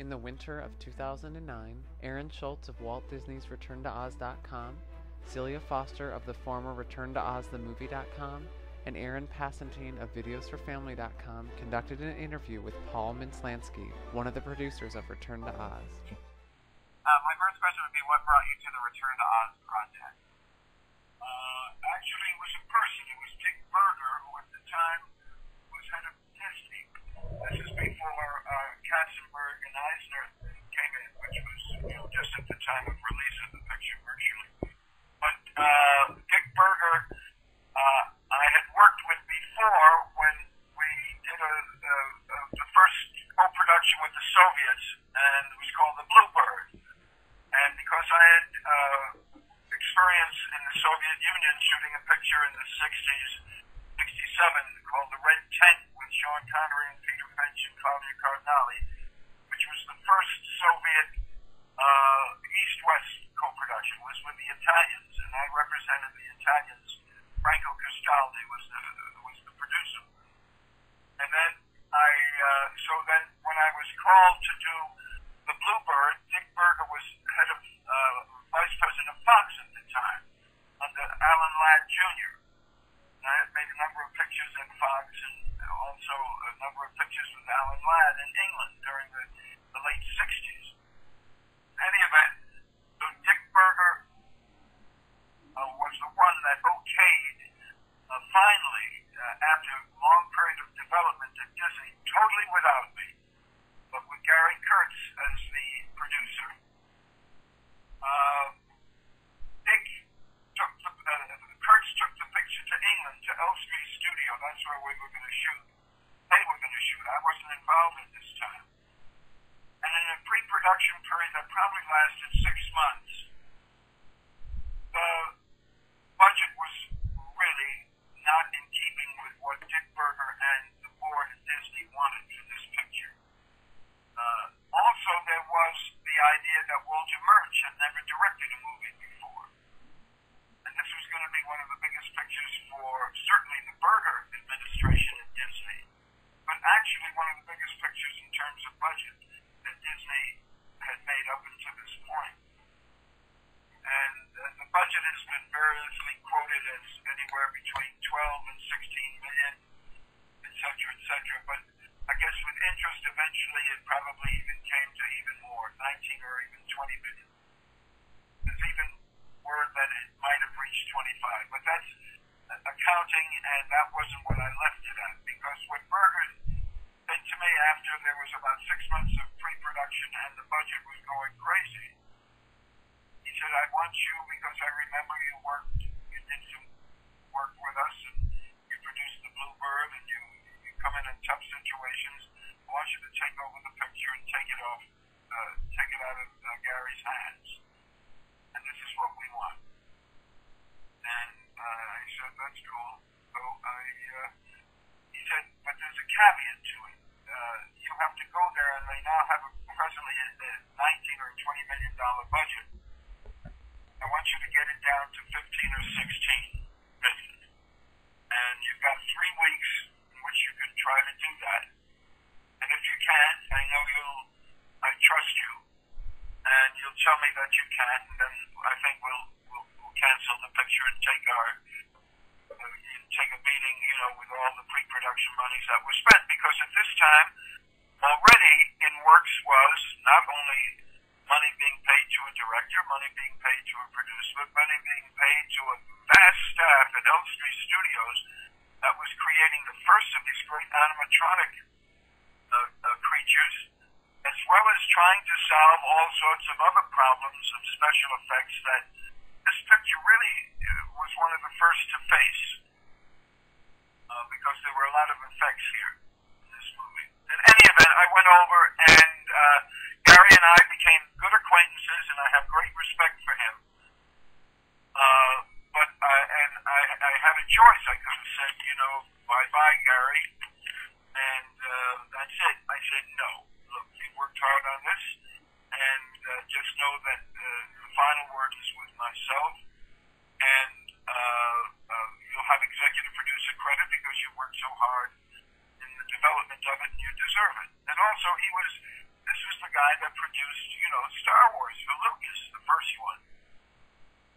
In the winter of 2009, Aaron Schultz of Walt Disney's ReturnToOz.com, Celia Foster of the former ReturnToOzTheMovie.com, and Aaron Passantine of VideosForFamily.com conducted an interview with Paul Minslansky, one of the producers of Return to Oz. My first question would be, what brought you to the Return to Oz project? Actually, it was a person. It was Dick Berger, who at the time was head of Disney. This is before Katzenberg and Eisner came in, which was, just at the time of release of the picture, virtually. But Dick Berger, I had worked with before when we did the first co-production with the Soviets, and it was called The Bluebird. And because I had experience in the Soviet Union shooting a picture in the 60s, 67, called The Red Tent with Sean Connery and Peter Finch and Claudia Cardinale, which was the first Soviet East-West co-production, was with the Italians, and I represented the Italians. Franco Castaldi was the producer. And then then when I was called to do The Bluebird, Dick Berger was head of vice president of Fox at the time, under Alan Ladd Jr. And I had made a number of pictures in Fox and also a number of pictures with Alan Ladd in England during the late 60s. In any event, so Dick Berger was the one that okayed, finally, after a long period of development at Disney, totally without me, but with Gary Kurtz as the producer. Kurtz took the picture to England, to Elstree Studio. That's where we were going to shoot. They were going to shoot. I wasn't involved at this time. And in a pre-production period that probably lasted 6 months, the budget was really not in keeping with what Dick Berger and the board at Disney wanted for this picture. Also, there was the idea that Walter Murch had never directed a movie before. And this was going to be one of the biggest pictures for certainly the Berger administration at Disney, but actually one of the biggest pictures in terms of budget that Disney had made up until this point. And the budget has been variously quoted as anywhere between 12 and 16 million, et cetera, but I guess with interest eventually it probably even came to even more, 19 or even 20 million. There's even word that it might have reached 25, but that's accounting, and that wasn't what I left it at, because what Berger said to me after there was about 6 months of pre-production and the budget was going crazy, he said, I want you, because I remember you did some work with us, and you produced The Bluebird, and you come in tough situations. I want you to take over the picture and take it out of Gary's hands. And this is what we want. And I said, that's cool. So he said, but there's a caveat to it. You have to go there, and they now have presently a $19 or $20 million budget. I want you to get it down to 15 or 16 million. And you've got 3 weeks in which you can try to do that. And if you can, I know I trust you, and you'll tell me that you can, then I think we'll cancel the picture and take a beating, with all the pre-production monies that were spent, because at this time, already in works was not only money being paid to a director, money being paid to a producer, but money being paid to a vast staff at Elstree Studios that was creating the first of these great animatronic creatures, as well as trying to solve all sorts of other problems of special effects that this picture really was one of the first to face, because there were a lot of effects here in this movie. In any event, I went over, and Gary and I became good acquaintances, and I have great respect for him. But I had a choice. I could have said, bye-bye, Gary, and that's it. I said, no. Look, you worked hard on this, and just know that the final word is with myself, and you'll have executive producer credit because you worked so hard in Star Wars for Lucas, the first one.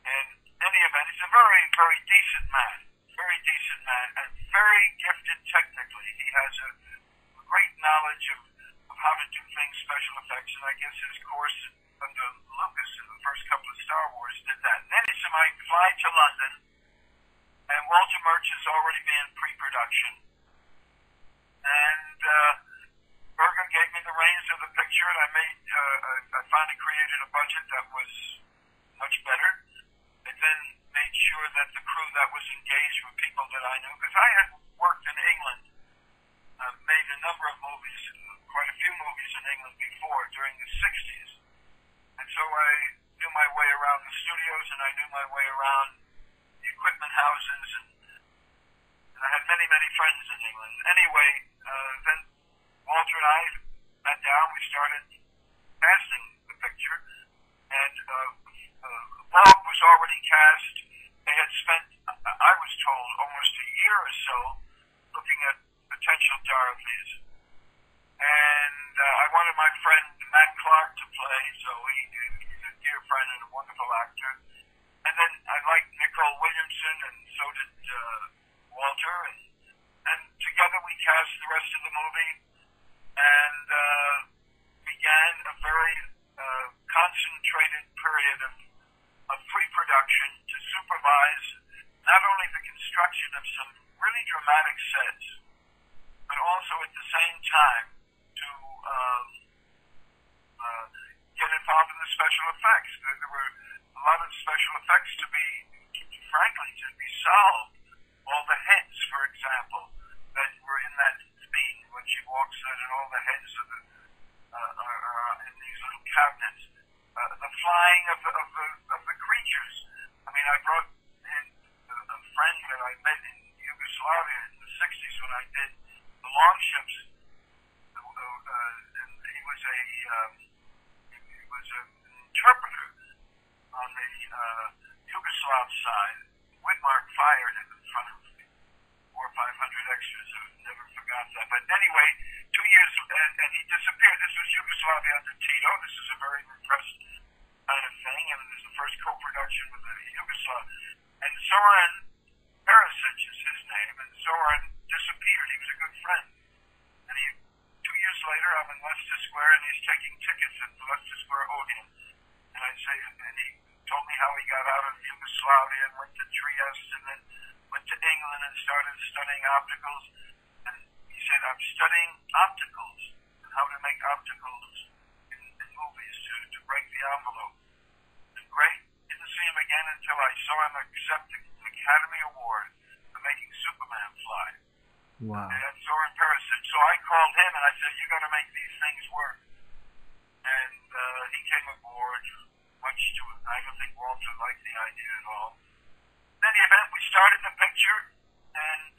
And in any event, he's a very, very decent man. Very decent man and very gifted technically. He has a great knowledge of how to do things, special effects, and I guess his course under Lucas in the first couple of Star Wars did that. And then he said, I fly to London, and Walter Murch has already been in pre-production. And Berger gave me the reins of the picture, and I finally created a budget that was much better. And then made sure that the crew that was engaged were people that I knew, because I had worked in England, made a number of movies, quite a few movies in England before, during the 60s. And so I knew my way around the studios, and I knew my way around the equipment houses, and I had many, many friends in England. Anyway, then Walter and I sat down, we started casting the picture, and Bob was already cast. They had spent, I was told, almost a year or so looking at potential Dorothys. And I wanted my friend Matt Clark to play, so he's a dear friend and a wonderful actor. And then I liked Nicole Williamson, and so did Walter. And together we cast the rest of the movie and began a very concentrated period of pre-production to supervise not only the construction of some really dramatic sets, but also at the same time to get involved in the special effects. There were a lot of special effects to be, frankly, to be solved. All the heads, for example, that were in that scene when she walks in, and all the heads of are in these little cabinets. The flying of the creatures. I mean, I brought in a friend that I met in Yugoslavia in the 60s when I did the Longships. And he was an interpreter on the Yugoslav side. Widmark fired him in front of 400 or 500 extras. I never forgot that. But anyway, 2 years, and he disappeared. This was Yugoslavia under Tito. This is a very repressed kind of thing, and it was the first co-production with the Yugoslav. And Zoran Perisic is his name, and Zoran disappeared. He was a good friend. And 2 years later, I'm in Leicester Square, and he's taking tickets at the Leicester Square Odeon. And and he told me how he got out of Yugoslavia and went to Trieste, and then went to England and started studying opticals. And he said, I'm studying opticals and how to make opticals in movies to break the envelope. And great. Didn't see him again until I saw him accept the Academy Award for making Superman fly. Wow. And Zoran Perisic. So I called him and I said, you got to make these things work. And he came aboard, much to it. I don't think Walter liked the idea at all. In any event, we started the picture, and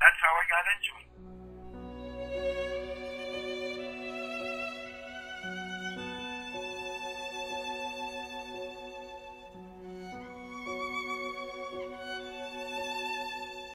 that's how I got into it.